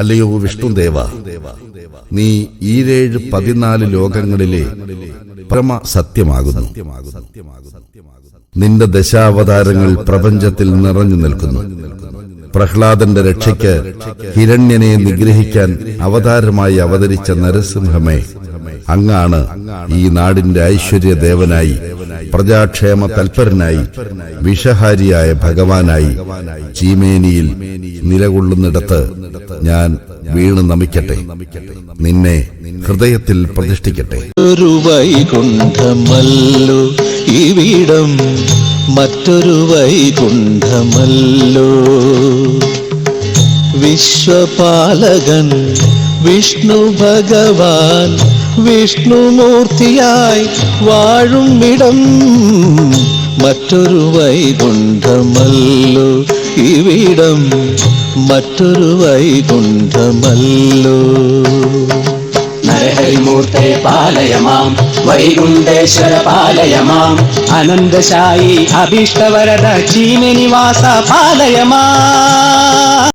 അല്ലയോ വിഷ്ണുദേവ, നീ 14 ലോകങ്ങളിലെ പരമ സത്യമാകുന്നു. നിന്റെ ദശാവതാരങ്ങൾ പ്രപഞ്ചത്തിൽ നിറഞ്ഞു നിൽക്കുന്നു. പ്രഹ്ലാദന്റെ രക്ഷയ്ക്ക് ഹിരണ്യനെ നിഗ്രഹിക്കാൻ അവതാരമായി അവതരിച്ച നരസിംഹമേ, അങ്ങാണ് ഈ നാടിന്റെ ഐശ്വര്യദേവനായി, പ്രജാക്ഷേമ തൽപരനായി, വിഷഹാരിയായ ഭഗവാനായി ചീമേനിയിൽ നിലകൊള്ളുന്നിടത്ത് ഞാൻ വീണ് നമിക്കട്ടെ, നിന്നെ ഹൃദയത്തിൽ പ്രതിഷ്ഠിക്കട്ടെ. ഒരു വൈകുണ്ഠമല്ലോ ഇവിടം, മറ്റൊരു വൈകുണ്ഠമല്ലോ. വിശ്വപാലകൻ വിഷ്ണു ഭഗവാൻ വിഷ്ണുമൂർത്തിയായി വാഴുമിടം, മറ്റൊരു വൈകുണ്ഠമല്ലോ ഇവിടം, മറ്റൊരു വൈകുണ്ഠമല്ലോ. നരഹരിമൂർത്തെ പാലയമാം, വൈകുണ്ഠേശ്വര പാലയമാം, അനന്തശായി അഭീഷ്ടവരദ ചീമനിവാസ പാലയമാം.